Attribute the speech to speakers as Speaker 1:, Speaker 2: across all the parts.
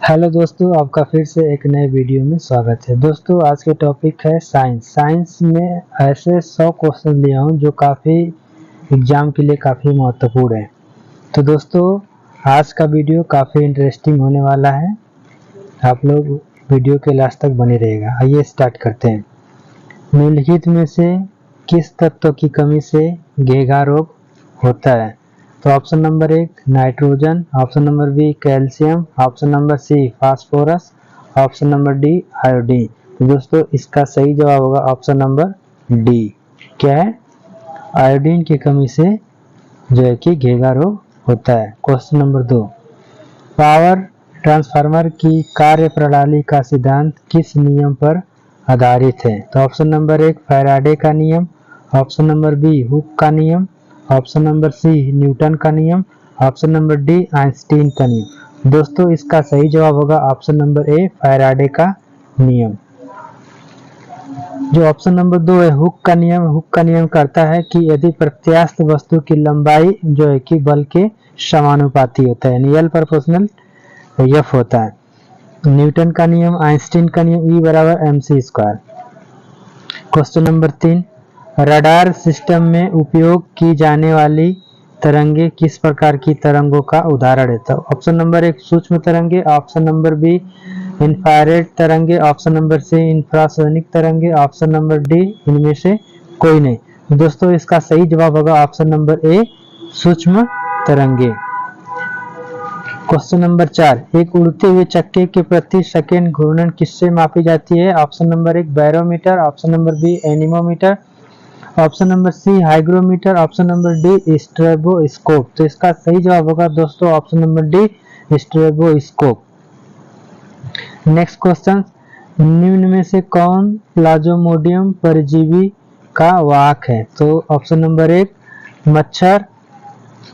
Speaker 1: Hello दोस्तों, आपका फिर से एक नए वीडियो में स्वागत है। दोस्तों, आज के टॉपिक है साइंस। साइंस में ऐसे 100 क्वेश्चन लिया हूँ जो काफ़ी एग्जाम के लिए काफ़ी महत्वपूर्ण है। तो दोस्तों, आज का वीडियो काफ़ी इंटरेस्टिंग होने वाला है। आप लोग वीडियो के लास्ट तक बने रहेगा। आइए स्टार्ट करते हैं। निम्नलिखित में से किस तत्व की कमी से घेंघा रोग होता है? तो option number 1 nitrogen, option number B calcium, option number C phosphorus, option number D iodine. तो दोस्तों, इसका सही जवाब होगा ऑप्शन नंबर डी। क्या है? आयोडीन की कमी से जो है कि घेंघा रोग होता है। क्वेश्चन नंबर 2, पावर ट्रांसफार्मर की कार्य प्रणाली का सिद्धांत किस नियम पर आधारित है? तो ऑप्शन नंबर 1 फैराडे का नियम, ऑप्शन नंबर बी हुक का नियम, ऑप्शन नंबर सी न्यूटन का नियम, ऑप्शन नंबर डी आइंस्टीन का नियम। दोस्तों, इसका सही जवाब होगा ऑप्शन नंबर ए फैराडे का नियम। जो ऑप्शन नंबर 2 है हुक का नियम, हुक का नियम कहता है कि यदि प्रत्यास्थ वस्तु की लंबाई जो है कि बल के समानुपाती होता है, यानी एल प्रोपोर्शनल एफ होता है। न्यूटन का नियम, आइंस्टीन का नियम, ई बराबर M C square. Question number 3, radar system में उपयोग की जाने वाली तरंगे किस प्रकार की तरंगों का उदाहरण है? तो ऑप्शन नंबर 1 सूक्ष्म तरंगे, ऑप्शन नंबर बी इंफ्रारेड तरंगे, ऑप्शन नंबर सी इंफ्रासोनिक तरंगे, ऑप्शन नंबर डी इनमें से कोई नहीं। दोस्तों, इसका सही जवाब होगा ऑप्शन नंबर ए सूक्ष्म तरंगे। क्वेश्चन नंबर 4, एक उड़ते हुए चक्के के प्रति सेकंड घूर्णन किससे मापी जाती है? Option number 1 barometer, option number B anemometer, option number C hygrometer, option number D stroboscope. तो इसका सही जवाब होगा दोस्तों option number D stroboscope. Next question, निम्न में से कौन प्लाज्मोडियम परजीवी का वाहक है? तो ऑप्शन नंबर 1 मच्छर,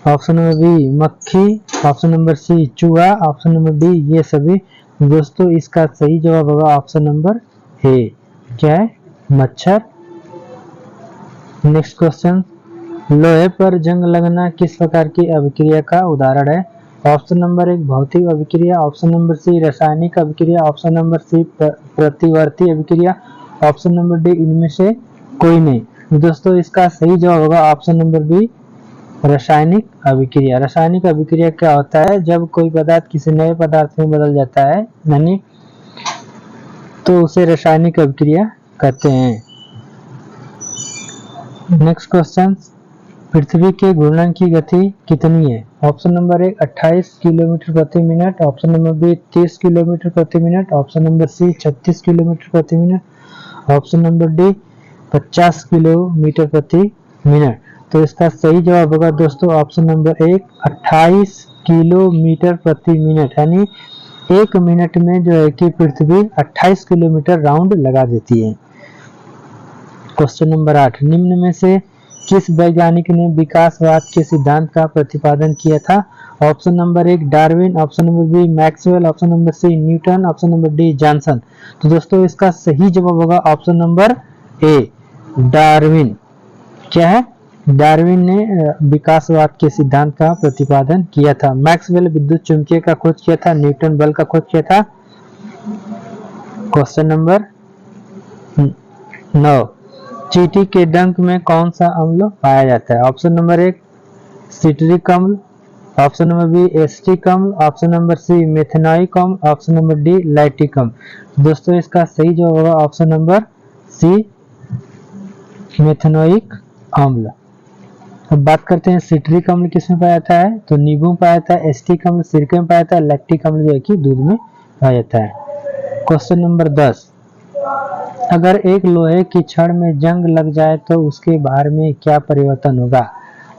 Speaker 1: ऑप्शन नंबर बी मक्खी, ऑप्शन नंबर सी चूहा, ऑप्शन नंबर डी ये सभी। दोस्तों, इसका सही जवाब होगा ऑप्शन नंबर ए। क्या है? मच्छर। नेक्स्ट क्वेश्चन, लोहे पर जंग लगना किस प्रकार की अभिक्रिया का उदाहरण है? ऑप्शन नंबर 1 भौतिक अभिक्रिया, ऑप्शन नंबर सी रासायनिक अभिक्रिया, ऑप्शन नंबर सी प्रतिवर्ती अभिक्रिया, ऑप्शन नंबर डी इनमें से कोई नहीं। दोस्तों, इसका सही जवाब होगा ऑप्शन नंबर बी रासायनिक अभिक्रिया। रासायनिक अभिक्रिया क्या होता है? जब कोई पदार्थ किसी नए पदार्थ में बदल जाता है यानी तो उसे रासायनिक अभिक्रिया कहते हैं। नेक्स्ट क्वेश्चन, पृथ्वी के घूर्णन की गति कितनी है? ऑप्शन नंबर 1 28 किलोमीटर प्रति minute, option number B 30 kilometre प्रति minute, option number C 36 kilometre प्रति minute, option number D 50 kilometre प्रति मिनट। तो इसका सही जवाब होगा दोस्तों ऑप्शन नंबर 1 28 किलोमीटर प्रति मिनट, यानी एक मिनट में जो है कि पृथ्वी 28 किलोमीटर राउंड लगा देती है। क्वेश्चन नंबर 8, निम्न में से किस वैज्ञानिक ने विकासवाद के सिद्धांत का प्रतिपादन किया था? Option number 1 Darwin, option number B Maxwell, option number C Newton, option number D Johnson. तो दोस्तों, इसका सही जवाब होगा ऑप्शन नंबर ए डार्विन। क्या है? डार्विन ने विकासवाद के सिद्धांत का प्रतिपादन किया था। मैक्सवेल विद्युत चुंबकीय का खोज किया था, न्यूटन बल का खोज किया था। क्वेश्चन नंबर 9, चींटी के डंक में कौन सा अम्ल पाया जाता है? ऑप्शन नंबर 1 सिट्रिक अम्ल, ऑप्शन नंबर बी एसिटिक अम्ल, ऑप्शन नंबर सी मेथनॉइक अम्ल, ऑप्शन नंबर डी लैक्टिक अम्ल। दोस्तों, इसका सही जवाब होगा ऑप्शन नंबर सी मेथनॉइक अम्ल। अब बात करते हैं सिट्रिक अम्ल किसमें पाया जाता है? तो नींबू में पाया जाता है, एसिटिक अम्ल सिरके में पाया जाता है, लैक्टिक अम्ल जो है कि दूध में पाया जाता है। क्वेश्चन नंबर 10, अगर एक लोहे की छड़ में जंग लग जाए तो उसके भार में क्या परिवर्तन होगा?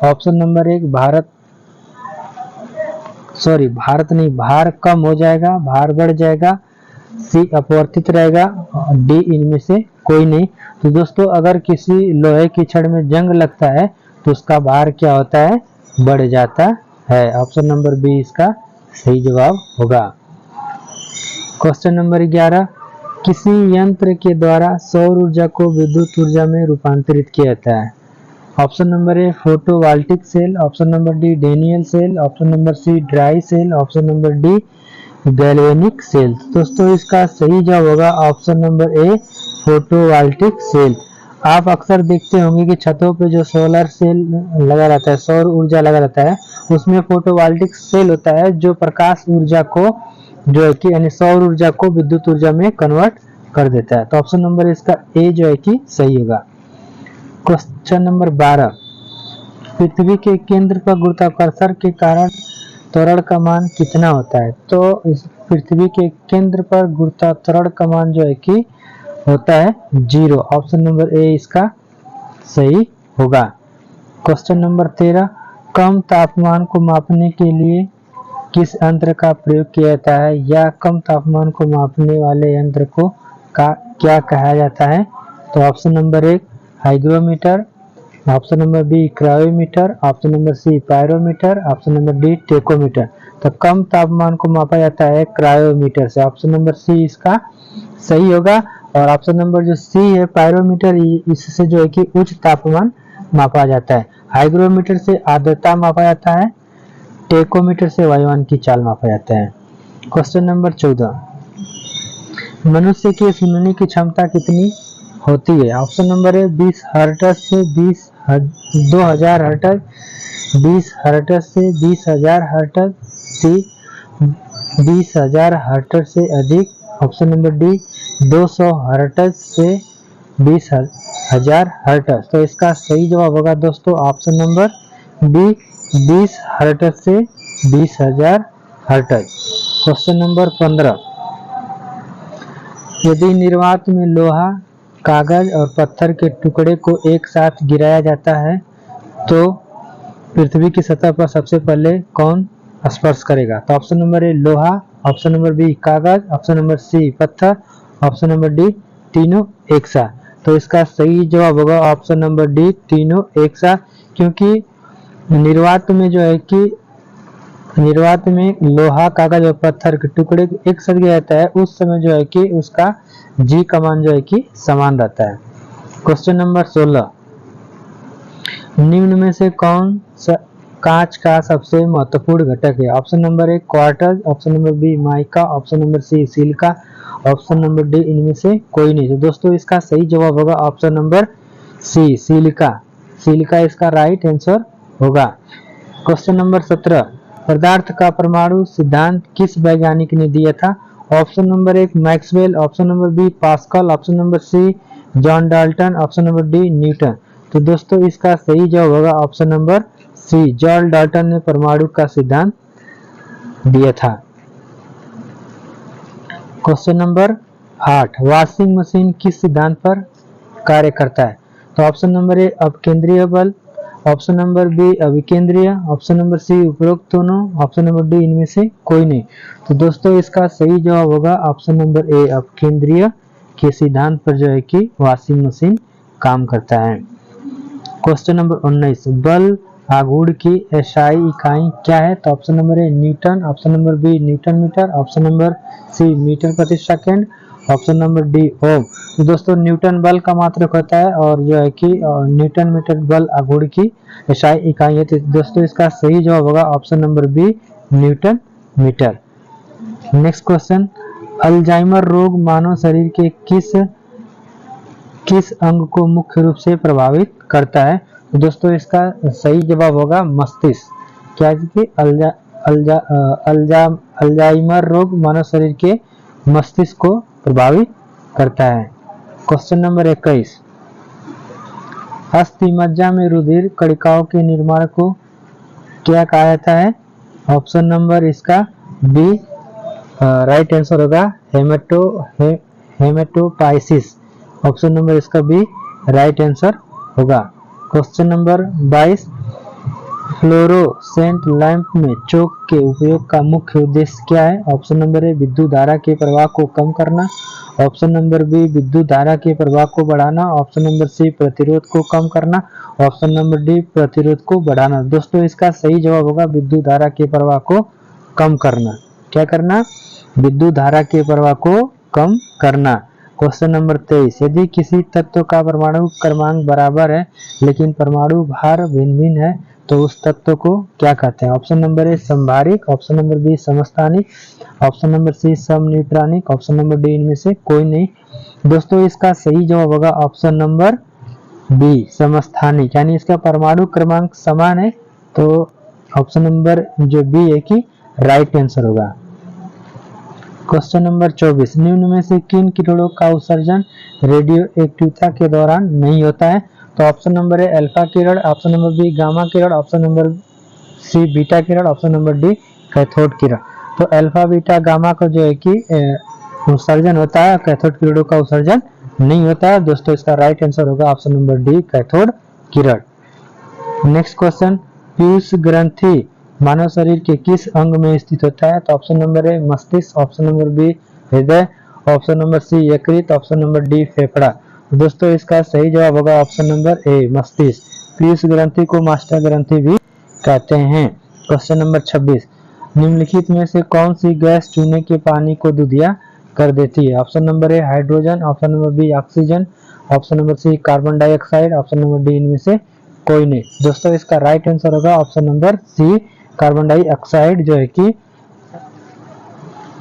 Speaker 1: ऑप्शन नंबर 1 भार कम हो जाएगा, भार बढ़ जाएगा, सी अपवर्तित रहेगा, डी इनमें से कोई नहीं। तो दोस्तों, अगर किसी लोहे की छड़ में जंग लगता है तो उसका भार क्या होता है? बढ़ जाता है। ऑप्शन नंबर बी इसका सही जवाब होगा। क्वेश्चन नंबर 11, किसी यंत्र के द्वारा सौर ऊर्जा को विद्युत ऊर्जा में रूपांतरित किया जाता है? Option number A photovoltaic cell, option number D Daniel cell, option number C dry cell, option number D galvanic cell. दोस्तों इसका सही जवाब होगा option number A, photovoltaic cell. आप अक्सर देखते होंगे कि छतों पे जो सोलर सेल लगा रहता है, सौर ऊर्जा लगा रहता है, उसमें फोटोवोल्टिक सेल होता है जो प्रकाश ऊर्जा को जो है कि यानी सौर ऊर्जा को विद्युत ऊर्जा में कन्वर्ट कर देता है। तो ऑप्शन नंबर इसका ए जो है कि सही होगा। क्वेश्चन नंबर 12, पृथ्वी के केंद्र पर गुरुत्वाकर्षण के कारण त्वरण का मान कितना होता है? तो इस पृथ्वी के केंद्र पर गुरुत्वाकर्षण का मान जो है कि होता है 0। ऑप्शन नंबर ए इसका सही होगा। क्वेश्चन नंबर 13, कम तापमान को मापने के लिए किस यंत्र का प्रयोग किया जाता है, या कम तापमान को मापने वाले यंत्र को क्या कहा जाता है? तो option number 1 hygrometer, option number B cryometer, option number C pyrometer, option number D tachometer. तो कम तापमान को मापा जाता है क्रायोमीटर से। ऑप्शन नंबर सी इसका सही होगा। और ऑप्शन नंबर जो सी है पायरोमीटर, इससे जो है कि उच्च तापमान मापा जाता है। हाइग्रोमीटर से आर्द्रता मापा जाता है, टेकोमीटर से वायुयान की चाल मापा जाता है। क्वेश्चन नंबर 14, मनुष्य के सुनने की क्षमता कितनी होती है? ऑप्शन नंबर है 20 हर्ट्ज से 2000 हर्ट्ज, 20 हर्ट्ज से 20000 हर्ट्ज, सी 20000 हर्ट्ज से अधिक, ऑप्शन नंबर डी 200 हर्ट्ज से 20000 हर्ट्ज। तो इसका सही जवाब होगा दोस्तों ऑप्शन नंबर बी 20 हर्ट्ज से 20000 हर्ट्ज। क्वेश्चन नंबर 15, यदि निर्वात में लोहा, कागज और पत्थर के टुकड़े को एक साथ गिराया जाता है तो पृथ्वी की सतह पर सबसे पहले कौन स्पर्श करेगा? तो ऑप्शन नंबर ए लोहा, ऑप्शन नंबर बी कागज, ऑप्शन नंबर सी पत्थर, ऑप्शन नंबर डी तीनों एक साथ। तो इसका सही जवाब होगा ऑप्शन नंबर डी तीनों एक साथ, क्योंकि निर्वात में जो है कि निर्वात में लोहा, कागज और पत्थर के टुकड़े एक साथ गिराया जाता है, उस समय जो है कि उसका जी का मान जो है कि समान रहता है। क्वेश्चन नंबर 16, निम्न में से कौन सा कांच का सबसे महत्वपूर्ण घटक है? Option number A quartz, option number B mica, option number C silica, option number D इनमें से कोई नहीं। तो दोस्तों इसका सही जवाब होगा option number C silica. Silica इसका राइट आंसर होगा। क्वेश्चन नंबर 17, पदार्थ का परमाणु सिद्धांत किस वैज्ञानिक ने दिया था? Option number 1 Maxwell, option number B Pascal, option number C John Dalton, option number D Newton. तो दोस्तों इसका सही जवाब होगा option number C John Dalton ने परमाणु का सिद्धांत दिया था। क्वेश्चन नंबर 8, वॉशिंग मशीन किस सिद्धांत पर कार्य करता है? तो ऑप्शन नंबर ए अपकेंद्रीय बल, ऑप्शन नंबर बी अभिकेंद्रीय, ऑप्शन नंबर सी उपरोक्त दोनों, ऑप्शन नंबर डी इनमें से कोई नहीं। तो दोस्तों इसका सही जवाब होगा ऑप्शन नंबर ए अपकेंद्रीय के सिद्धांत पर जो है कि वॉशिंग मशीन काम करता है। क्वेश्चन नंबर 19, बल आघूर्ण की एसआई इकाई क्या है? तो option number A newton, option number B newton metre, option number C metre प्रति second, option number D ohm. तो दोस्तों न्यूटन बल का मात्रक होता है और जो है कि न्यूटन मीटर बल आघूर्ण की एसआई इकाई है। तो दोस्तों इसका सही जवाब होगा option number B newton metre. Next question, Alzheimer रोग मानव शरीर के किस अंग को मुख्य रूप से प्रभावित करता है? तो दोस्तों इसका सही जवाब होगा मस्तिष्क। क्या कि अल्जाइमर रोग मानव शरीर के मस्तिष्क को प्रभावित करता है। क्वेश्चन नंबर 21, अस्थिमज्जा में रुधिर कणिकाओं के निर्माण को क्या कहा जाता है? ऑप्शन नंबर इसका बी राइट आंसर होगा हेमेटोपाइसिस। ऑप्शन नंबर इसका बी राइट आंसर होगा। क्वेश्चन नंबर 22, फ्लोरोसेंट लैंप में चोक के उपयोग का मुख्य उद्देश्य क्या है? ऑप्शन नंबर ए विद्युत धारा के प्रवाह को कम करना, ऑप्शन नंबर बी विद्युत धारा के प्रवाह को बढ़ाना, ऑप्शन नंबर सी प्रतिरोध को कम करना, ऑप्शन नंबर डी प्रतिरोध को बढ़ाना। दोस्तों इसका सही जवाब होगा विद्युत धारा के प्रवाह को कम करना। क्या करना? विद्युत धारा के प्रवाह को कम करना। क्वेश्चन नंबर 23, यदि किसी तत्व का परमाणु क्रमांक बराबर है लेकिन परमाणु भार भिन्न भिन्न है तो उस तत्व को क्या कहते हैं? ऑप्शन नंबर ए संभारिक, ऑप्शन नंबर बी समस्थानिक, ऑप्शन नंबर सी समन्यूट्रॉनिक, ऑप्शन नंबर डी इनमें से कोई नहीं। दोस्तों इसका सही जवाब होगा ऑप्शन नंबर बी समस्थानिक, यानी इसका परमाणु क्रमांक समान है, तो ऑप्शन नंबर जो बी है कि राइट आंसर होगा। क्वेश्चन नंबर 24, निम्न में से किन कीटों का उत्सर्जन रेडियो एक्टिविटी के दौरान नहीं होता है? तो ऑप्शन नंबर ए अल्फा किरण, ऑप्शन नंबर बी गामा किरण, ऑप्शन नंबर सी बीटा किरण, ऑप्शन नंबर डी कैथोड किरण। तो अल्फा बीटा गामा का जो है कि उत्सर्जन होता है, कैथोड किरणों का उत्सर्जन नहीं होता है। दोस्तों इसका राइट आंसर होगा ऑप्शन नंबर डी कैथोड किरण। नेक्स्ट क्वेश्चन, पीयूष ग्रंथि मानव शरीर के किस अंग में स्थित होता है? तो ऑप्शन नंबर ए मस्तिष्क, ऑप्शन नंबर बी हृदय, ऑप्शन नंबर सी यकृत, ऑप्शन नंबर डी फेफड़ा। दोस्तों इसका सही जवाब होगा ऑप्शन नंबर ए मस्तिष्क। पीयूष ग्रंथि को मास्टर ग्रंथि भी कहते हैं। क्वेश्चन नंबर 26, निम्नलिखित में से कौन सी गैस चूने के पानी को दूधिया कर देती है? Option number A hydrogen, option number B oxygen, option number C carbon dioxide, option number D इनमें से कोई नहीं। दोस्तों इसका राइट आंसर होगा option number C carbon dioxide, जो है कि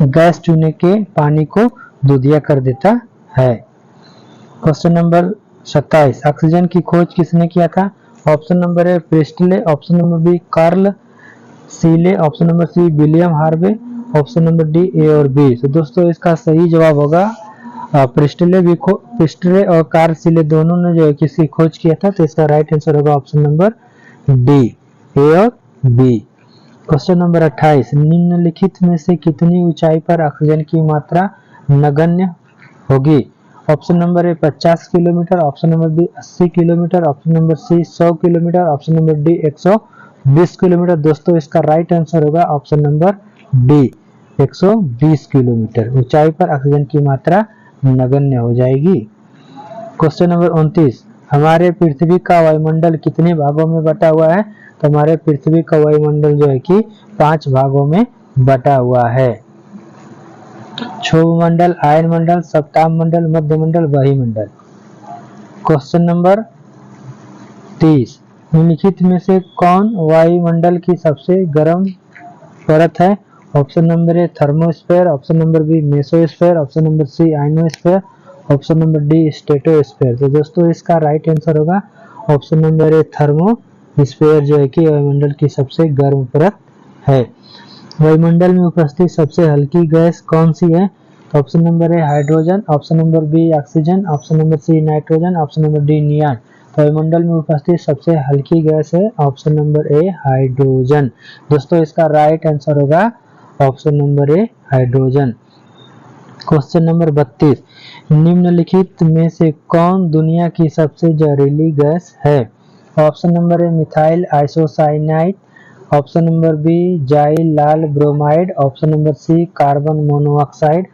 Speaker 1: गैस चूने के पानी को दूधिया कर देता है। क्वेश्चन नंबर 27, ऑक्सीजन की खोज किसने किया था? Option number A Priestley, option number B Carl Seeley, option number C William Harvey, option number D A और बी। तो दोस्तों इसका सही जवाब होगा प्रिस्टले और कार्ल सीले दोनों ने जो है किसकी खोज किया था, तो इसका राइट आंसर होगा ऑप्शन नंबर डी ए और बी। क्वेश्चन नंबर 28, निम्नलिखित में से कितनी ऊंचाई पर ऑक्सीजन की मात्रा नगण्य होगी? Option number A 50 kilometre, option number B 80 kilometre, option number C 100 kilometre, option number D 120 kilometre. दोस्तों इसका राइट आंसर होगा ऑप्शन नंबर डी 120 किलोमीटर ऊंचाई पर ऑक्सीजन की मात्रा नगण्य हो जाएगी। क्वेश्चन नंबर 29, हमारे पृथ्वी का वायुमंडल कितने भागों में बटा हुआ है? तो हमारे पृथ्वी का वायुमंडल जो है कि 5 भागों में बटा हुआ है। क्षोभ मंडल, आयन मंडल, सप्ताह मंडल, मध्य मंडल, वायुमंडल। क्वेश्चन नंबर 30, निम्नलिखित में से कौन वायुमंडल की सबसे गर्म परत है? Option number A thermosphere, option number B mesosphere, option number C ionosphere, option number D stratosphere. तो दोस्तों इसका राइट आंसर होगा ऑप्शन नंबर ए थर्मोस्फेयर, जो है कि वायुमंडल की सबसे गर्म परत है। वायुमंडल में उपस्थित सबसे हल्की गैस कौन सी है? तो option number A hydrogen, option number B oxygen, option number C nitrogen, option number D neon. वायुमंडल में उपस्थित सबसे हल्की गैस है ऑप्शन नंबर ए हाइड्रोजन। दोस्तों इसका राइट आंसर होगा option number A hydrogen. Question number 32, निम्नलिखित में से कौन दुनिया की सबसे जहरीली गैस है? Option number A methyl isocyanide, option number B xylyl bromide, option number C carbon monoxide,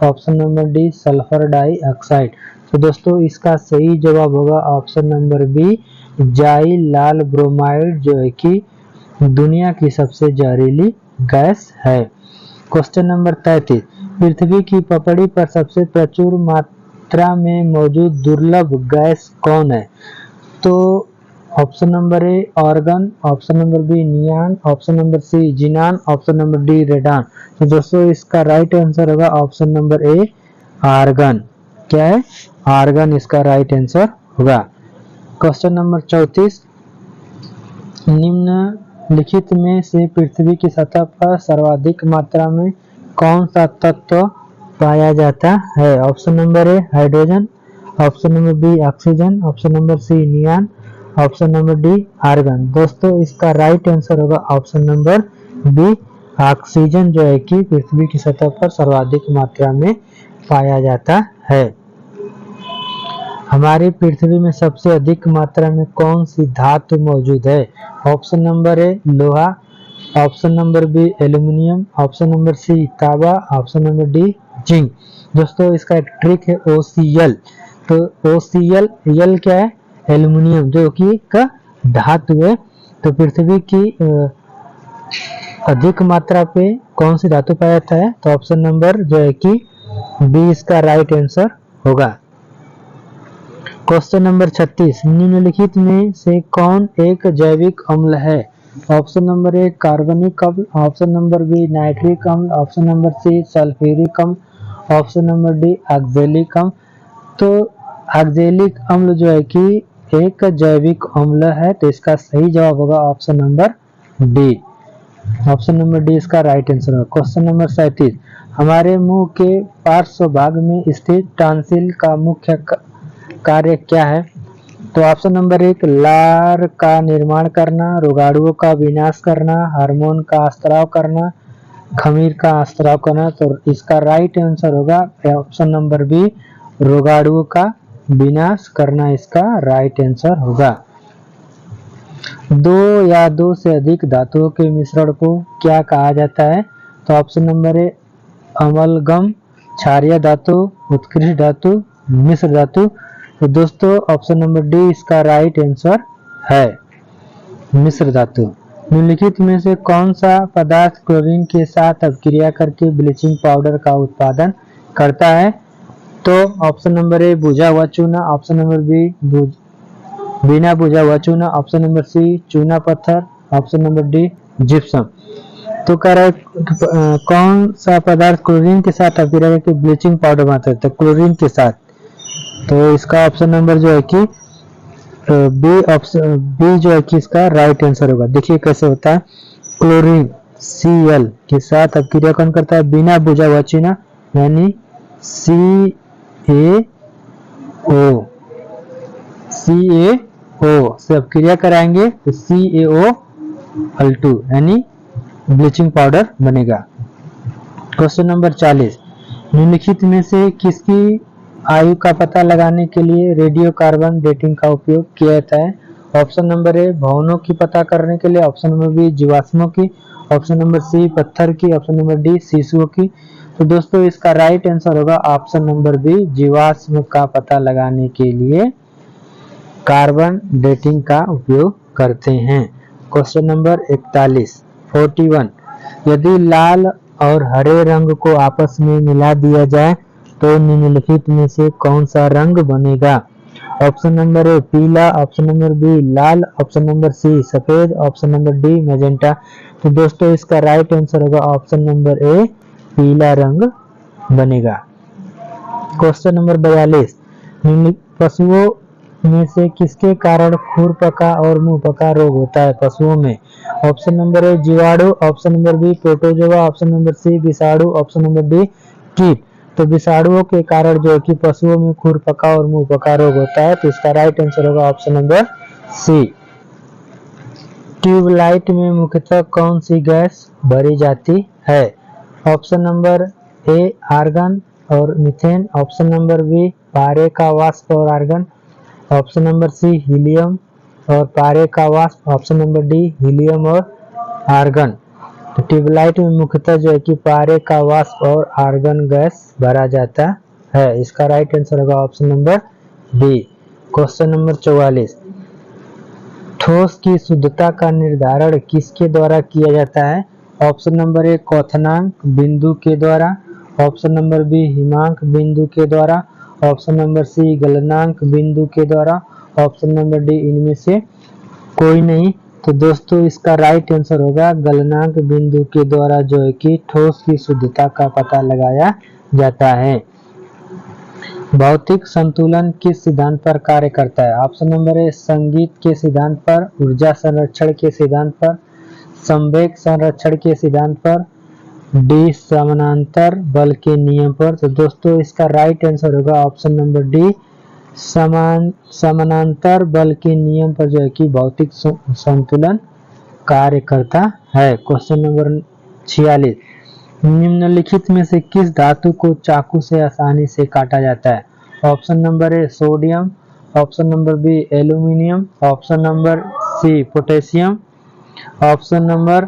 Speaker 1: option number D sulphur dioxide. तो दोस्तों इसका सही जवाब होगा option number B xylyl bromide, जो है कि दुनिया की सबसे जहरीली गैस है। क्वेश्चन नंबर 33, पृथ्वी की पपड़ी पर सबसे प्रचुर मात्रा में मौजूद दुर्लभ गैस कौन है? तो option number A argon, option number B neon, option number C xenon, option number D radon. तो दोस्तों इसका राइट आंसर होगा ऑप्शन नंबर ए आर्गन। क्या है? आर्गन इसका राइट आंसर होगा। क्वेश्चन नंबर 34, निम्नलिखित में से पृथ्वी की सतह पर सर्वाधिक मात्रा में कौन सा तत्व पाया जाता है? Option number A hydrogen, option number B oxygen, option number C neon, option number D argon. दोस्तों इसका राइट आंसर होगा ऑप्शन नंबर बी ऑक्सीजन, जो है कि पृथ्वी की सतह पर सर्वाधिक मात्रा में पाया जाता है। हमारी पृथ्वी में सबसे अधिक मात्रा में कौन सी धातु मौजूद है? ऑप्शन नंबर ए लोहा, option number B aluminium, option number C तांबा, ऑप्शन नंबर डी जिंक। दोस्तों इसका एक ट्रिक है OCl। तो OCl यल क्या है? एल्यूमिनियम, जो कि एक धातु है। तो पृथ्वी की अधिक मात्रा पे कौन सी धातु पाया जाता है? तो ऑप्शन नंबर जो है कि बी इसका राइट आंसर होगा। क्वेश्चन नंबर 36, निम्नलिखित में से कौन एक जैविक अम्ल है? ऑप्शन नंबर ए कार्बनिक अम्ल, ऑप्शन नंबर बी नाइट्रिक अम्ल, ऑप्शन नंबर सी सल्फ्यूरिक अम्ल, ऑप्शन नंबर डी ऑक्जेलिक अम्ल। तो ऑक्जेलिक अम्ल जो है कि एक जैविक अम्ल है, तो इसका सही जवाब होगा option number D. Option number D इसका राइट आंसर है। क्वेश्चन नंबर 37, हमारे मुंह के पार्श्व भाग में स्थित टॉन्सिल का मुख्य कार्य क्या है? तो ऑप्शन नंबर 1 लार का निर्माण करना, रोगाणुओं का विनाश करना, हार्मोन का स्त्राव करना, खमीर का स्त्राव करना। तो इसका राइट आंसर होगा ऑप्शन नंबर बी, रोगाणुओं का विनाश करना इसका राइट आंसर होगा। दो या दो से अधिक धातुओं के मिश्रण को क्या कहा जाता है? तो ऑप्शन नंबर ए अमलगम, क्षारीय धातु, उत्कृष्ट धातु, मिश्र धातु। तो दोस्तों ऑप्शन नंबर डी इसका राइट आंसर है, मिश्र धातु। निम्नलिखित में से कौन सा पदार्थ क्लोरीन के साथ अपक्रिया करके ब्लीचिंग पाउडर का उत्पादन करता है? तो ऑप्शन नंबर ए बुझा हुआ चूना, ऑप्शन नंबर बी बिना बुझा हुआ चूना, ऑप्शन नंबर सी चूना पत्थर, ऑप्शन नंबर डी जिप्सम। तो कह रहा है कौन सा पदार्थ क्लोरीन के साथ अपक्रिया करके ब्लीचिंग पाउडर बनाता है? तो क्लोरीन के साथ। तो इसका ऑप्शन नंबर जो है कि बी, ऑप्शन बी जो है कि इसका राइट आंसर होगा। देखिए कैसे होता है, क्लोरीन Cl के साथ अपक्रिया कौन करता है? बिना बुझा हुआ चूना यानी CaO से अपक्रिया कराएंगे तो CaO2 यानी ब्लीचिंग पाउडर बनेगा। क्वेश्चन नंबर 40, निम्नलिखित में से किसकी आयु का पता लगाने के लिए रेडियो कार्बन डेटिंग का उपयोग किया जाता है? ऑप्शन नंबर ए भवनों की पता करने के लिए, ऑप्शन नंबर बी जीवाश्मों की, ऑप्शन नंबर सी पत्थर की, ऑप्शन नंबर डी शिशुओं की। तो दोस्तों इसका राइट आंसर होगा ऑप्शन नंबर बी, जीवाश्म का पता लगाने के लिए कार्बन डेटिंग का उपयोग करते हैं। क्वेश्चन नंबर 41, यदि लाल और हरे रंग को आपस में मिला दिया जाए तो निम्नलिखित में से कौन सा रंग बनेगा? ऑप्शन नंबर ए पीला, ऑप्शन नंबर बी लाल, ऑप्शन नंबर सी सफेद, ऑप्शन नंबर डी मैजेंटा। तो दोस्तों इसका राइट आंसर होगा ऑप्शन नंबर ए, पीला रंग बनेगा। क्वेश्चन नंबर 42, पशुओं में से किसके कारण खुरपका और मुंहपका रोग होता है पशुओं में? ऑप्शन नंबर ए जीवाणु, option number B protozoa, option number C विषाणु, ऑप्शन नंबर डी कीट। तो विषाणुओं के कारण जो है कि पशुओं में खुरपका और मुंहपका रोग होता है, तो इसका राइट आंसर होगा ऑप्शन नंबर सी। ट्यूबलाइट में मुख्यतः कौन सी गैस भरी जाती है? ऑप्शन नंबर ए आर्गन और मीथेन, ऑप्शन नंबर बी पारे का वाष्प और argon, option number C helium और पारे का वाष्प, ऑप्शन नंबर डी हीलियम और आर्गन। तो ट्यूबलाइट में मुख्यतः जो है कि पारे का वाष्प और आर्गन गैस भरा जाता है। इसका राइट आंसर होगा option number B. Question number 44, ठोस की शुद्धता का निर्धारण किसके द्वारा किया जाता है? ऑप्शन नंबर ए क्वथनांक बिंदु के द्वारा, ऑप्शन नंबर बी हिमांक बिंदु के द्वारा, ऑप्शन नंबर सी गलनांक बिंदु के द्वारा, ऑप्शन नंबर डी इनमें से कोई नहीं। तो दोस्तों इसका राइट आंसर होगा गलनांक बिंदु के द्वारा जो है कि ठोस की शुद्धता का पता लगाया जाता है। भौतिक संतुलन किस सिद्धांत पर कार्य करता है? ऑप्शन नंबर ए संगीत के सिद्धांत पर, ऊर्जा संरक्षण के सिद्धांत पर, संवेग संरक्षण के सिद्धांत पर, डी समानांतर बल के नियम पर। तो दोस्तों इसका राइट आंसर होगा ऑप्शन नंबर डी, समानांतर बल के नियम पर जो है कि भौतिक संतुलन कार्य करता है। क्वेश्चन नंबर 46, निम्नलिखित में से किस धातु को चाकू से आसानी से काटा जाता है? Option number A sodium, option number B aluminium, option number C potassium, option number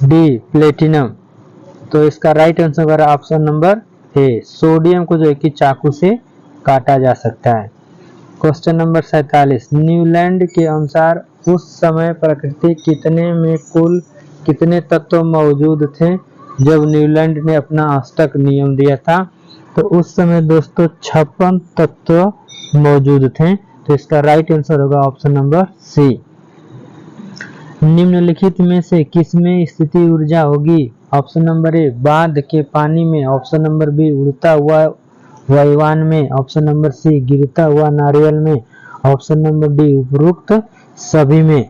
Speaker 1: D platinum. तो इसका राइट आंसर होगा ऑप्शन नंबर ए, सोडियम को जो है कि चाकू से काटा जा सकता है। क्वेश्चन नंबर 47, न्यूलैंड के अनुसार उस समय प्रकृति कितने में कुल कितने तत्व मौजूद थे जब न्यूलैंड ने अपना अष्टक नियम दिया था? तो उस समय दोस्तों 56 तत्व मौजूद थे। तो इसका राइट आंसर होगा ऑप्शन नंबर सी। निम्नलिखित में से किसमें स्थिति ऊर्जा होगी? ऑप्शन नंबर ए बांध के पानी में, ऑप्शन नंबर बी उड़ता हुआ वायुयान में, ऑप्शन नंबर सी गिरता हुआ नारियल में, ऑप्शन नंबर डी उपरोक्त सभी में।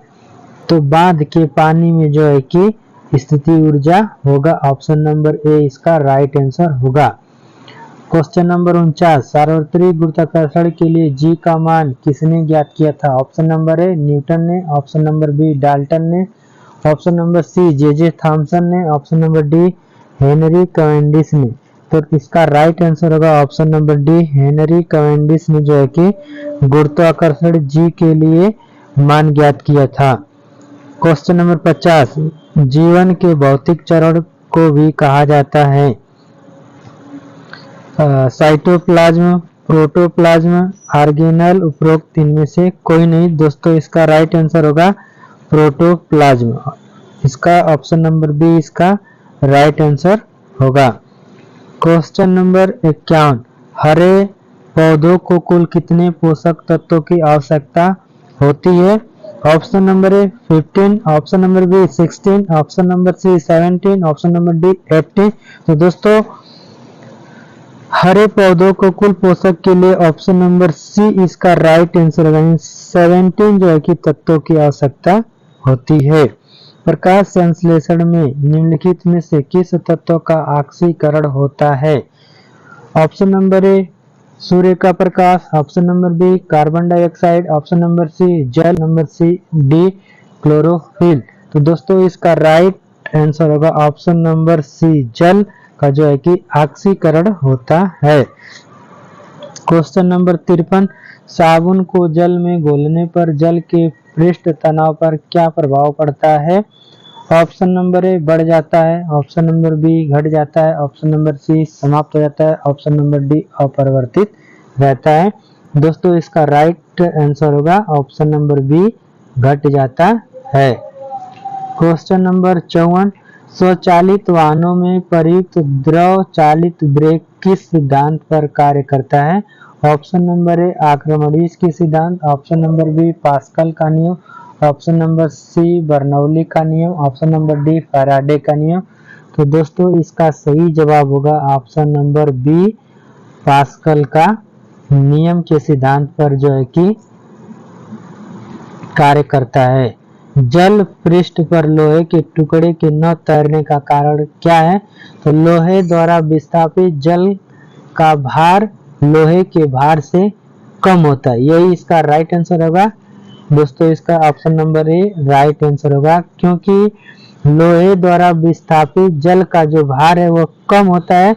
Speaker 1: तो बांध के पानी में जो है कि स्थिति ऊर्जा होगा, ऑप्शन नंबर ए इसका राइट आंसर होगा। क्वेश्चन नंबर 49, सार्वत्रिक गुरुत्वाकर्षण के लिए जी का मान किसने ज्ञात किया था? ऑप्शन नंबर ए न्यूटन ने, ऑप्शन नंबर बी डाल्टन ने, option number C J Thomson ने, option number D Henry Cavendish ने। तो इसका राइट आंसर होगा option number D Henry Cavendish ने जो है कि गुरुत्वाकर्षण जी के लिए मान ज्ञात किया था। क्वेश्चन नंबर 50, जीवन के भौतिक चरण को भी कहा जाता है साइटोप्लाज्म, प्रोटोप्लाज्म, ऑर्गेनेल, उपरोक्त इनमें से कोई नहीं। दोस्तों इसका राइट आंसर होगा प्रोटोप्लाज्म। इसका ऑप्शन नंबर बी इसका राइट आंसर होगा। क्वेश्चन नंबर 51, हरे पौधों को कुल कितने पोषक तत्वों की आवश्यकता होती है? Option number A 15, option number B 16, option number C 17, option number D 18। तो दोस्तों हरे पौधों को कुल पोषक के लिए ऑप्शन नंबर सी इसका राइट आंसर होगा। 17 जो है कि तत्वों की आवश्यकता होती है। प्रकाश संश्लेषण में निम्नलिखित में से किस तत्व का ऑक्सीकरण होता है? ऑप्शन नंबर ए सूर्य का प्रकाश, option number B carbon dioxide, option number C जल, नंबर सी डी क्लोरोफिल। तो दोस्तों इसका राइट आंसर होगा ऑप्शन नंबर सी जल का जो है कि ऑक्सीकरण होता है। क्वेश्चन नंबर 53, साबुन को जल में घोलने पर जल के पृष्ठ तनाव पर क्या प्रभाव पड़ता है? ऑप्शन नंबर ए बढ़ जाता है, ऑप्शन नंबर बी घट जाता है, ऑप्शन नंबर सी समाप्त हो जाता है, ऑप्शन नंबर डी अपरिवर्तित रहता है। दोस्तों इसका राइट आंसर होगा ऑप्शन नंबर बी घट जाता है। क्वेश्चन नंबर 54, स्वचालित वाहनों में प्रयुक्त द्रव चालित ब्रेक किस सिद्धांत पर कार्य करता है? ऑप्शन नंबर ए आर्किमिडीज की सिद्धांत, ऑप्शन नंबर बी पास्कल का नियम, ऑप्शन नंबर सी बर्नौली का नियम, ऑप्शन नंबर डी फैराडे का नियम। तो दोस्तों इसका सही जवाब होगा ऑप्शन नंबर बी पास्कल का नियम के सिद्धांत पर जो है कि कार्य करता है। जल पृष्ठ पर लोहे के टुकड़े के न तैरने का कारण क्या है? तो लोहे द्वारा विस्थापित जल का भार लोहे के भार से कम होता है, यही इसका राइट आंसर होगा। दोस्तों इसका ऑप्शन नंबर ए राइट आंसर होगा, क्योंकि लोहे द्वारा विस्थापित जल का जो भार है वो कम होता है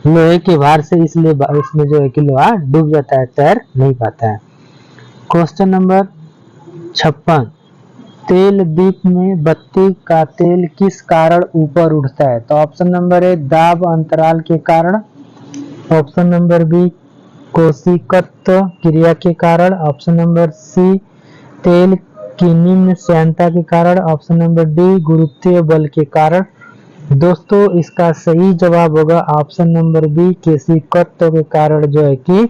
Speaker 1: लोहे के भार से, इसलिए इसमें जो है कि लोहा डूब जाता है, तैर नहीं पाता है। क्वेश्चन नंबर 56, तेल दीप में बत्ती का तेल किस कारण ऊपर उठता है? तो ऑप्शन नंबर ए दाब अंतराल के कारण, ऑप्शन नंबर बी कोशिकत्व क्रिया के कारण, ऑप्शन नंबर सी तेल की निम्न श्यानता के कारण, ऑप्शन नंबर डी गुरुत्वीय बल के कारण। दोस्तों इसका सही जवाब होगा ऑप्शन नंबर बी कोशिकत्व के कारण जो है कि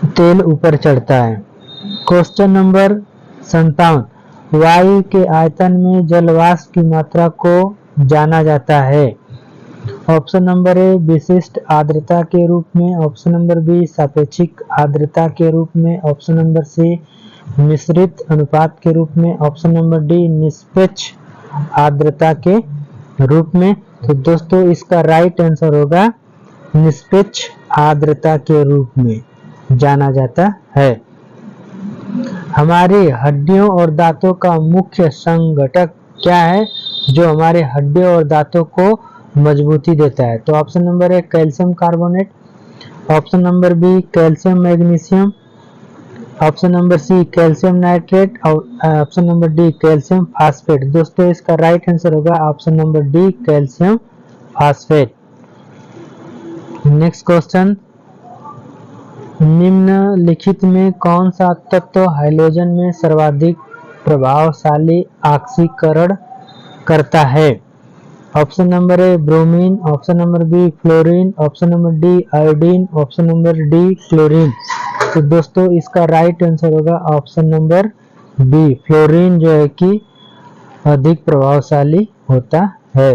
Speaker 1: तेल ऊपर चढ़ता है। क्वेश्चन नंबर 57, वायु के आयतन में जलवाष्प की मात्रा को जाना जाता है? ऑप्शन नंबर ए विशिष्ट आर्द्रता के रूप में, ऑप्शन नंबर बी सापेक्षिक आर्द्रता के रूप में, ऑप्शन नंबर सी मिश्रित अनुपात के रूप में, ऑप्शन नंबर डी निष्पक्ष आर्द्रता के रूप में। तो दोस्तों इसका राइट आंसर होगा निष्पक्ष आर्द्रता के रूप में जाना जाता है। हमारी हड्डियों और दांतों का मुख्य संघटक क्या है जो हमारे हड्डियों और दांतों को मजबूती देता है? तो option number A calcium carbonate, option number B calcium magnesium, option number C calcium nitrate, option number D calcium phosphate. दोस्तों इसका राइट आंसर होगा option number D calcium phosphate. Next question, निम्नलिखित में कौन सा तत्व हैलोजन में सर्वाधिक प्रभावशाली ऑक्सीकरण करता है? Option number A bromine, option number B fluorine, option number D iodine, option number D chlorine. तो दोस्तों इसका राइट आंसर होगा ऑप्शन नंबर बी, फ्लोरीन जो है कि अधिक प्रभावशाली होता है।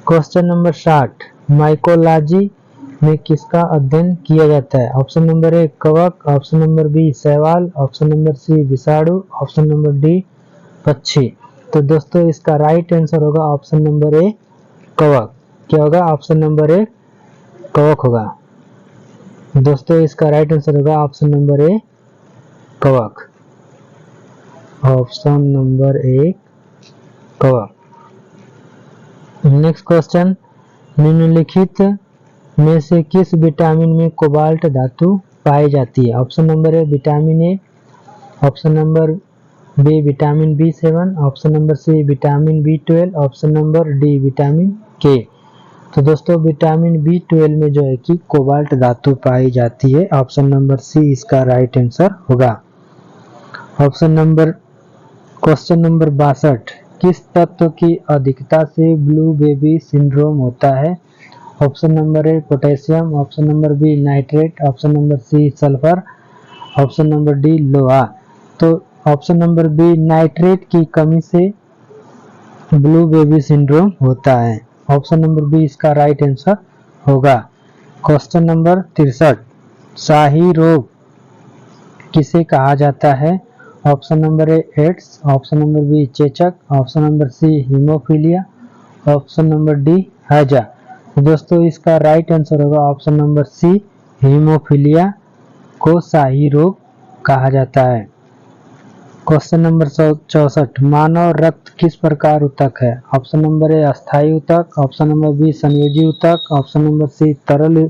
Speaker 1: क्वेश्चन नंबर 60, माइकोलॉजी में किसका अध्ययन किया जाता है? ऑप्शन नंबर ए कवक, ऑप्शन नंबर बी शैवाल, ऑप्शन नंबर सी विषाणु, ऑप्शन नंबर डी पक्षी। तो दोस्तों इसका राइट आंसर होगा ऑप्शन नंबर ए कवक। क्या होगा? ऑप्शन नंबर ए कवक होगा। दोस्तों इसका राइट आंसर होगा ऑप्शन नंबर ए कवक। ऑप्शन नंबर ए कवक। नेक्स्ट क्वेश्चन, निम्नलिखित में से किस विटामिन में कोबाल्ट धातु पाई जाती है? Option number A vitamin A, option number B vitamin B7, option number C vitamin B12, option number D vitamin K. तो दोस्तों विटामिन B12 में जो है कि कोबाल्ट धातु पाई जाती है। ऑप्शन नंबर सी इसका राइट आंसर होगा। ऑप्शन नंबर क्वेश्चन नंबर 62, किस तत्व की अधिकता से ब्लू बेबी सिंड्रोम होता है? Option number A potassium, option number B nitrate, option number C sulphur, option number D लोहा। तो ऑप्शन नंबर बी नाइट्रेट की कमी से ब्लू बेबी सिंड्रोम होता है। ऑप्शन नंबर बी इसका राइट आंसर होगा। क्वेश्चन नंबर 63, शाही रोग किसे कहा जाता है? Option number A AIDS, option number B चेचक, option number C haemophilia, option number D हैजा। दोस्तों इसका राइट आंसर होगा ऑप्शन नंबर सी, हीमोफीलिया को शाही रोग कहा जाता है। क्वेश्चन नंबर 64, मानव रक्त किस प्रकार ऊतक है? ऑप्शन नंबर ए अस्थायी ऊतक, ऑप्शन नंबर बी संयोजी ऊतक, ऑप्शन नंबर सी तरल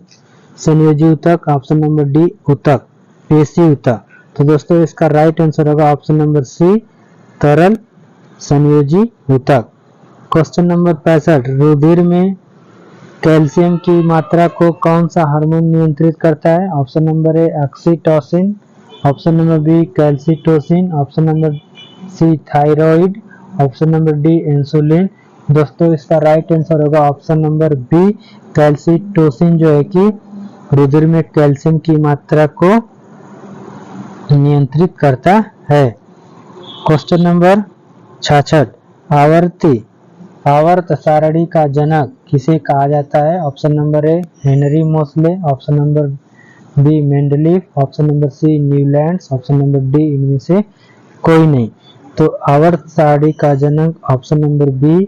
Speaker 1: संयोजी ऊतक, ऑप्शन नंबर डी ऊतक पेशी ऊतक। तो दोस्तों इसका राइट आंसर होगा ऑप्शन नंबर सी, तरल संयोजी ऊतक। क्वेश्चन नंबर 65, रुधिर में कैल्शियम की मात्रा को कौन सा हार्मोन नियंत्रित करता है? Option number A oxytocin, option number B calcitonin, option number C thyroid, option number D insulin. दोस्तों इसका राइट आंसर होगा ऑप्शन नंबर बी, कैल्सिटोसिन जो है कि रुधिर में कैल्शियम की मात्रा को नियंत्रित करता है। क्वेश्चन नंबर 66, आवर्त सारणी का जनक किसे कहा जाता है? Option number A Henry Moseley, option number B Mendeleev, option number C Newlands, option number D इनमें से कोई नहीं। तो आवर्त सारणी का जनक ऑप्शन नंबर बी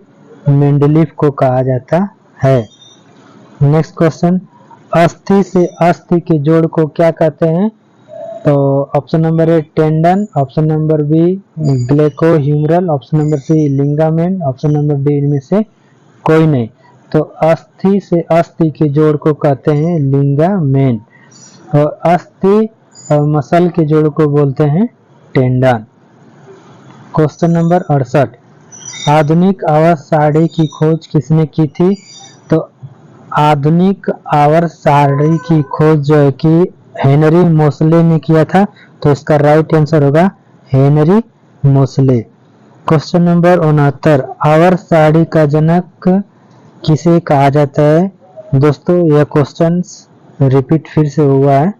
Speaker 1: मेंडलीफ को कहा जाता है। नेक्स्ट क्वेश्चन, अस्थि से अस्थि के जोड़ को क्या कहते हैं? तो option number A tendon, option number B glenohumeral, option number C ligament, option number D इनमें से कोई नहीं। तो अस्थि से अस्थि के जोड़ को कहते हैं लिगामेंट, और अस्थि और मसल के जोड़ को बोलते हैं टेंडन। क्वेश्चन नंबर 68, आधुनिक आवर्त सारणी की खोज किसने की थी? तो आधुनिक आवर्त सारणी की खोज जो है कि हेनरी मोसले ने किया था। तो इसका राइट आंसर होगा हेनरी मोसले। क्वेश्चन नंबर 69, आवर्त सारणी का जनक किसे कहा जाता है? दोस्तों यह क्वेश्चन रिपीट फिर से हुआ है,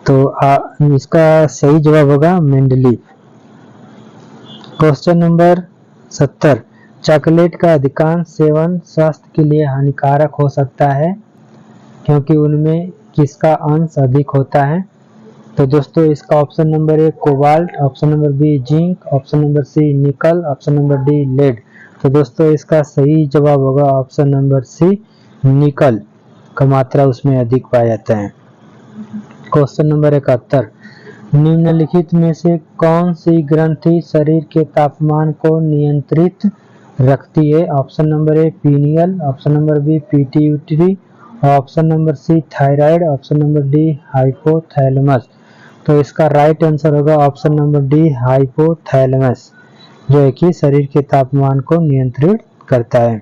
Speaker 1: तो इसका सही जवाब होगा मेंडलीफ। क्वेश्चन नंबर 70, चॉकलेट का अधिकांश सेवन स्वास्थ्य के लिए हानिकारक हो सकता है क्योंकि उनमें किसका अंश अधिक होता है? तो दोस्तों इसका option number A cobalt, option number B zinc, option number C nickel, option number D lead. तो दोस्तों इसका सही जवाब होगा ऑप्शन नंबर सी, निकल का मात्रा उसमें अधिक पाया जाता है। क्वेश्चन नंबर 71, निम्नलिखित में से कौन सी ग्रंथि शरीर के तापमान को नियंत्रित रखती है? Option number A pineal, option number B pituitary, option number C thyroid, option number D hypothalamus. तो इसका राइट आंसर होगा ऑप्शन नंबर डी हाइपोथैलेमस, जो है कि शरीर के तापमान को नियंत्रित करता है।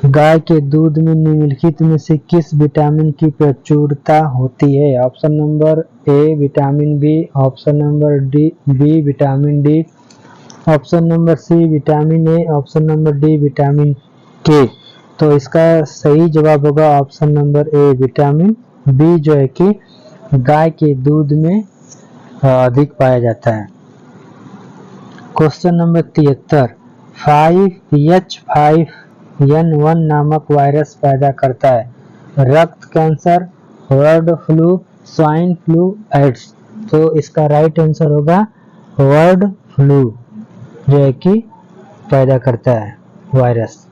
Speaker 1: गाय के दूध में निम्नलिखित में से किस विटामिन की प्रचुरता होती है? Option number A vitamin B, option number D B vitamin D, option number C vitamin A, option number D vitamin K. तो इसका सही जवाब होगा option number A vitamin B, जो है कि गाय के दूध में अधिक पाया जाता है। क्वेश्चन नंबर 73, 5H5N1 नामक वायरस पैदा करता है रक्त cancer, bird flu, swine flu, AIDS. तो इसका राइट आंसर होगा बर्ड फ्लू, जो है कि पैदा करता है वायरस।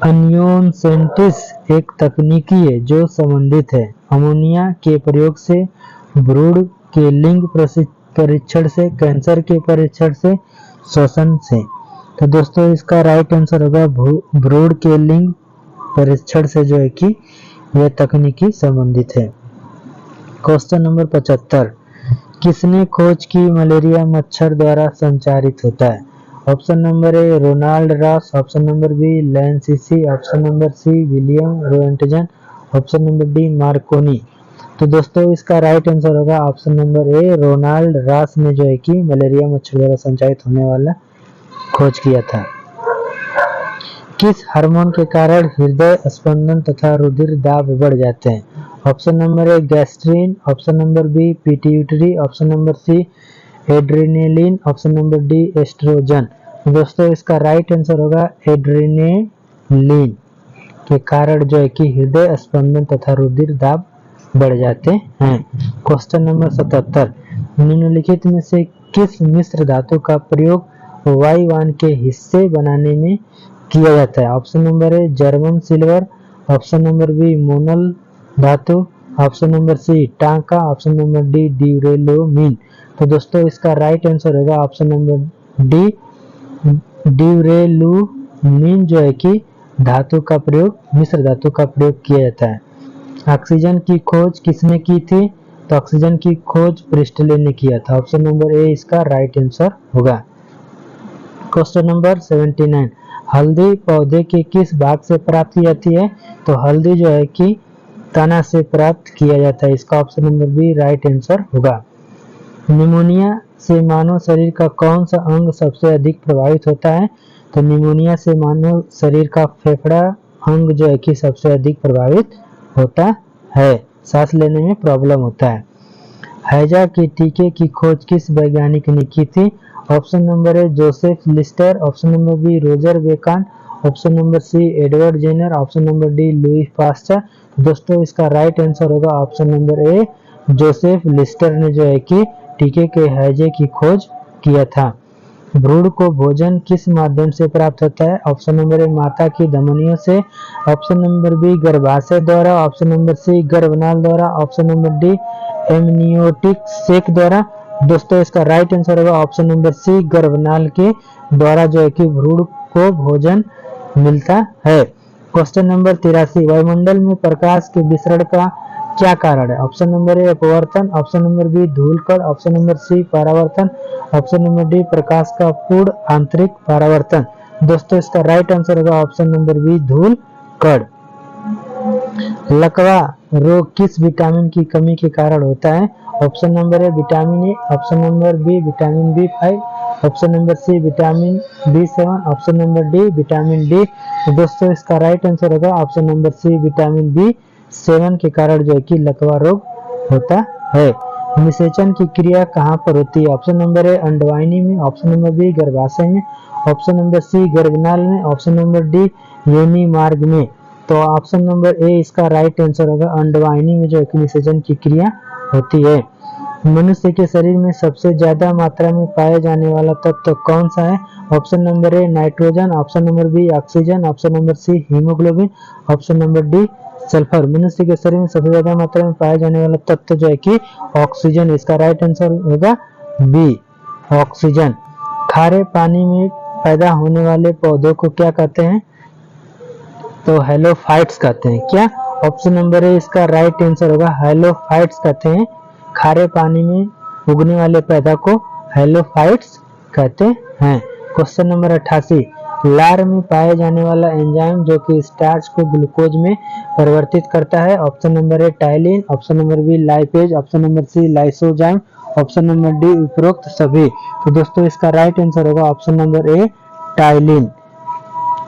Speaker 1: अनियोसेंटिस एक तकनीकी है जो संबंधित है अमोनिया के प्रयोग से, भ्रूण के लिंग परीक्षण से, कैंसर के परीक्षण से, श्वसन से। तो दोस्तों इसका राइट आंसर होगा भ्रूण के लिंग परीक्षण से, जो है कि यह तकनीकी संबंधित है। क्वेश्चन नंबर 75, किसने खोज की मलेरिया मच्छर द्वारा संचारित होता है? Option number A Ronald Ross, option number B Lancisi, option number C William Roentgen, option number D Marconi. तो दोस्तों इसका राइट आंसर होगा option number A Ronald Ross ने, जो है कि मलेरिया मच्छर द्वारा संचारित होने वाला खोज किया था। किस हार्मोन के कारण हृदय स्पंदन तथा रुधिर दाब बढ़ जाते हैं? Option number A gastrin, option number B pituitary, option number C adrenaline, option number D oestrogen. दोस्तों इसका राइट आंसर होगा एड्रेनलिन के कारण, जो है कि हृदय स्पंदन तथा रुधिर दाब बढ़ जाते हैं। क्वेश्चन नंबर 77, निम्नलिखित में से किस मिश्र धातु का प्रयोग वायुयान के हिस्से बनाने में किया जाता है? Option number A German silver, option number B Monel धातु, ऑप्शन नंबर सी टांका, ऑप्शन नंबर डी ड्यूरेलोमिन। तो दोस्तों इसका राइट आंसर होगा ऑप्शन नंबर डी ड्यूरेलोमिन, जो है कि धातु का प्रयोग, मिश्र धातु का प्रयोग किया जाता है। ऑक्सीजन की खोज किसने की थी? तो ऑक्सीजन की खोज प्रिस्टले ने किया था। ऑप्शन नंबर ए इसका राइट आंसर होगा। क्वेश्चन नंबर 79, हल्दी पौधे के किस भाग से प्राप्त की जाती है? तो हल्दी जो है कि तना से प्राप्त किया जाता है। इसका option number B right answer होगा। निमोनिया से मानव शरीर का कौन सा अंग सबसे अधिक प्रभावित होता है? तो निमोनिया से मानव शरीर का फेफड़ा अंग, जो है कि सबसे अधिक प्रभावित होता है, सांस लेने में प्रॉब्लम होता है। हैजा के टीके की खोज किस वैज्ञानिक ने की थी? Option number A Joseph Lister, option number B Roger Bacon, option number C Edward Jenner, option number D Louis Pasteur. दोस्तों इसका राइट आंसर होगा option number A Joseph Lister ने, जो है कि टीके के हैजे की खोज किया था। भ्रूण को भोजन किस माध्यम से प्राप्त होता है? ऑप्शन नंबर ए माता की धमनियों से, ऑप्शन नंबर बी गर्भाशय द्वारा, ऑप्शन नंबर सी गर्भनाल द्वारा, ऑप्शन नंबर डी एमनियोटिक सेक द्वारा। दोस्तों इसका राइट आंसर होगा ऑप्शन नंबर सी गर्भनाल के द्वारा, जो है कि भ्रूण को भोजन मिलता है। क्वेश्चन नंबर 83, वायुमंडल में प्रकाश के विसरण का क्या कारण है? ऑप्शन नंबर ए अपवर्तन, ऑप्शन नंबर बी धूलकण, ऑप्शन नंबर सी परावर्तन, ऑप्शन नंबर डी प्रकाश का पूर्ण आंतरिक परावर्तन। दोस्तों इसका राइट आंसर होगा ऑप्शन नंबर बी धूलकण। लकवा रोग किस विटामिन की कमी के कारण होता है? Option number A vitamin A, option number B vitamin B5, option number C vitamin B7, option number D vitamin D. दोस्तों इसका राइट आंसर होगा option number C vitamin B7 के कारण, जो है कि लकवा रोग होता है। निषेचन की क्रिया कहाँ पर होती है? ऑप्शन नंबर ए अंडवाहिनी में, ऑप्शन नंबर बी गर्भाशय में, ऑप्शन नंबर सी गर्भनाल में, ऑप्शन नंबर डी योनि मार्ग में। तो ऑप्शन नंबर ए इसका राइट आंसर होगा अंडवाहिनी में, जो है कि निषेचन की क्रिया होती है। मनुष्य के शरीर में सबसे ज्यादा मात्रा में पाया जाने वाला तत्व कौन सा है? Option number A nitrogen, option number B oxygen, option number C haemoglobin, option number D sulphur. मनुष्य के शरीर में सबसे ज्यादा मात्रा में पाया जाने वाला तत्व, जो है कि ऑक्सीजन। इसका राइट आंसर होगा बी ऑक्सीजन। खारे पानी में पैदा होने वाले पौधों को क्या कहते हैं? तो हेलोफाइट्स कहते हैं। क्या? ऑप्शन नंबर ए इसका राइट आंसर होगा हेलोफाइट्स कहते हैं। खारे पानी में उगने वाले पौधा को हेलोफाइट्स कहते हैं। क्वेश्चन नंबर 88, लार में पाए जाने वाला एंजाइम जो कि स्टार्च को ग्लूकोज में परिवर्तित करता है। Option number A ptyalin, option number B lipase, option number C lysozyme, option number D उपरोक्त सभी। तो दोस्तों इसका राइट आंसर होगा option number A ptyalin.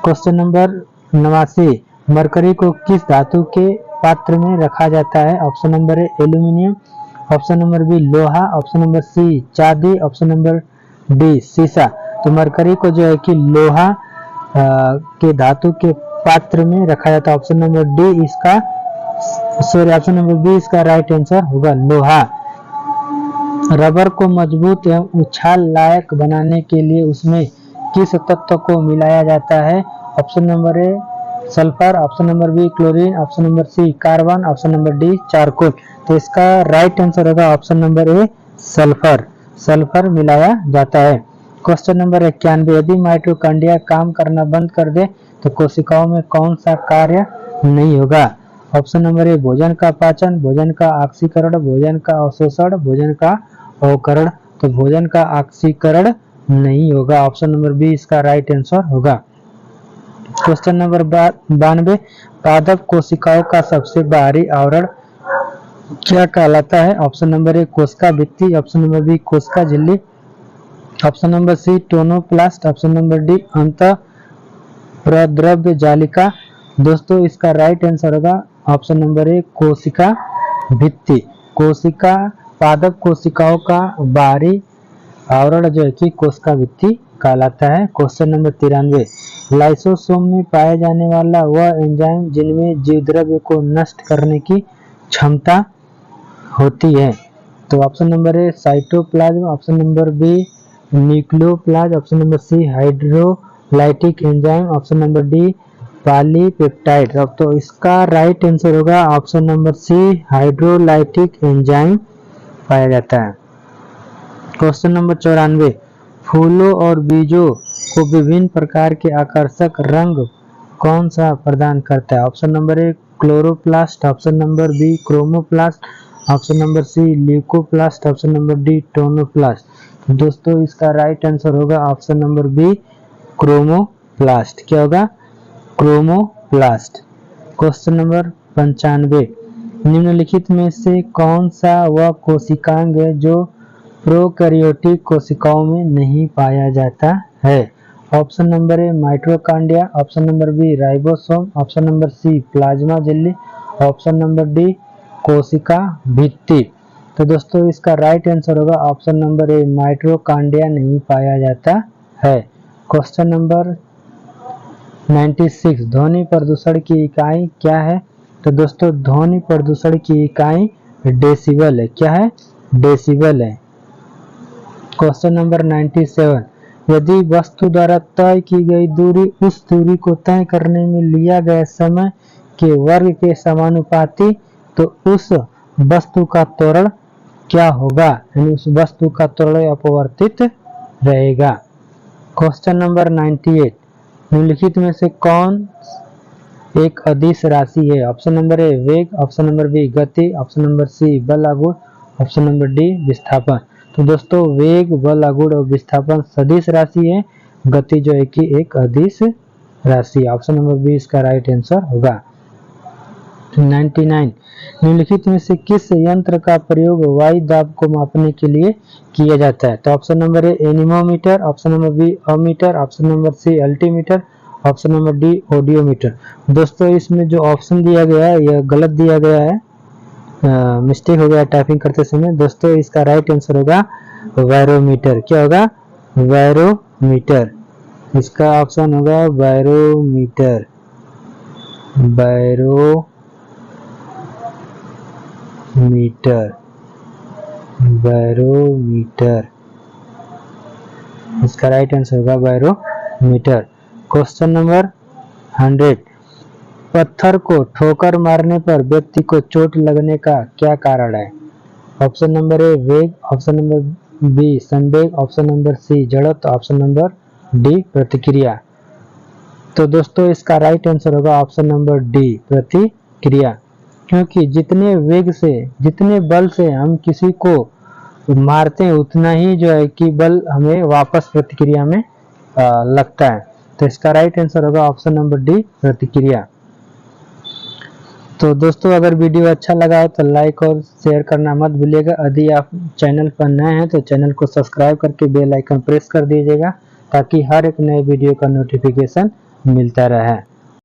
Speaker 1: Question number 89, mercury को किस धातु के पात्र में रखा जाता है? Option number A aluminium, option number B लोहा, ऑप्शन नंबर सी चांदी, ऑप्शन नंबर डी सीसा। तो मरकरी को जो है कि लोहा के धातु के पात्र में रखा जाता है। ऑप्शन नंबर डी इसका ऑप्शन नंबर बी इसका राइट आंसर होगा लोहा। रबर को मजबूत एवं उछाल लायक बनाने के लिए उसमें किस तत्व को मिलाया जाता है? Option number A sulphur, option number B chlorine, option number C carbon, option number D charcoal. तो इसका राइट आंसर होगा option number A sulphur. Sulphur मिलाया जाता है। क्वेश्चन नंबर 91, यदि माइटोकॉन्ड्रिया काम करना बंद कर दे तो कोशिकाओं में कौन सा कार्य नहीं होगा? ऑप्शन नंबर ए भोजन का पाचन, भोजन का ऑक्सीकरण, भोजन का अवशोषण, भोजन का अवकरण। तो भोजन का ऑक्सीकरण नहीं होगा। ऑप्शन नंबर बी इसका राइट आंसर होगा। क्वेश्चन नंबर 92, पादप कोशिकाओं का सबसे बाहरी आवरण क्या कहलाता है? ऑप्शन नंबर ए कोशिका भित्ति, ऑप्शन नंबर बी कोशिका झिल्ली, option number C tonoplast, option number D अंतःप्रद्रव्य जालिका। दोस्तों इसका राइट आंसर होगा ऑप्शन नंबर ए कोशिका भित्ति। कोशिका पादप कोशिकाओं का बाहरी आवरण जो है कि कोशिका भित्ति कहलाता है। क्वेश्चन नंबर 93, लाइसोसोम में पाया जाने वाला वह एंजाइम जिनमें जीवद्रव्य को नष्ट करने की क्षमता होती है? तो option number A cytoplasm, option number B nucleoplasm, option number C hydrolytic enzyme, option number D polypeptide. तो इसका राइट आंसर होगा option number C hydrolytic enzyme पाया जाता है। क्वेश्चन नंबर 94, फूलों और बीजों को विभिन्न प्रकार के आकर्षक रंग कौन सा प्रदान करता है? Option number A chloroplast, option number B chromoplast, option number C leucoplast, option number D tonoplast. दोस्तों इसका राइट आंसर होगा ऑप्शन नंबर बी क्रोमोप्लास्ट। क्या होगा? क्रोमोप्लास्ट। क्वेश्चन नंबर 95, निम्नलिखित में से कौन सा वह कोशिकांग है जो प्रोकैरियोटिक कोशिकाओं में नहीं पाया जाता है? Option number A mitochondria, option number B ribosome, option number C plasma झिल्ली, ऑप्शन नंबर डी कोशिका भित्ति। तो दोस्तों इसका राइट आंसर होगा ऑप्शन नंबर ए माइटोकॉन्ड्रिया नहीं पाया जाता है। क्वेश्चन नंबर 96, ध्वनि प्रदूषण की इकाई क्या है? तो दोस्तों ध्वनि प्रदूषण की इकाई डेसिबल है। क्या है? डेसिबल है। क्वेश्चन नंबर 97, यदि वस्तु द्वारा तय की गई दूरी उस दूरी को तय करने में लिया गया समय के वर्ग के समानुपाती तो उस वस्तु का त्वरण क्या होगा? यानी उस वस्तु का त्वरण अपवर्तित रहेगा। क्वेश्चन नंबर 98, निम्नलिखित में से कौन एक अदिश राशि है? ऑप्शन नंबर ए वेग, ऑप्शन नंबर बी गति, ऑप्शन नंबर सी बल आघूर्ण, ऑप्शन नंबर डी विस्थापन। तो दोस्तों वेग, बल आघूर्ण और विस्थापन सदिश राशि है। गति जो है कि एक अदिश राशि। ऑप्शन नंबर बी इसका राइट आंसर होगा। 99, निम्नलिखित में से किस यंत्र का प्रयोग वायु दाब को मापने के लिए किया जाता है? तो option number A anemometer, option number B ammeter, option number C altimeter, option number D audiometer. दोस्तों इसमें जो ऑप्शन दिया गया है यह गलत दिया गया है, मिस्टेक हो गया टाइपिंग करते समय। दोस्तों इसका राइट आंसर होगा बैरोमीटर। क्या होगा? बैरोमीटर। इसका ऑप्शन होगा बैरोमीटर। Barometer, barometer. इसका राइट आंसर होगा बैरोमीटर। क्वेश्चन नंबर 100, पत्थर को ठोकर मारने पर व्यक्ति को चोट लगने का क्या कारण है? ऑप्शन नंबर ए वेग, ऑप्शन नंबर बी संवेग, ऑप्शन नंबर सी जड़त्व, ऑप्शन नंबर डी प्रतिक्रिया। तो दोस्तों इसका राइट आंसर होगा ऑप्शन नंबर डी प्रतिक्रिया, क्योंकि जितने वेग से जितने बल से हम किसी को मारते हैं उतना ही जो है कि बल हमें वापस प्रतिक्रिया में लगता है। तो इसका राइट आंसर होगा ऑप्शन नंबर डी प्रतिक्रिया। तो दोस्तों अगर वीडियो अच्छा लगा हो तो लाइक और शेयर करना मत भूलिएगा। यदि आप चैनल पर नए हैं तो चैनल को सब्सक्राइब करके बेल आइकन प्रेस कर दीजिएगा ताकि हर एक नए वीडियो का नोटिफिकेशन मिलता रहे।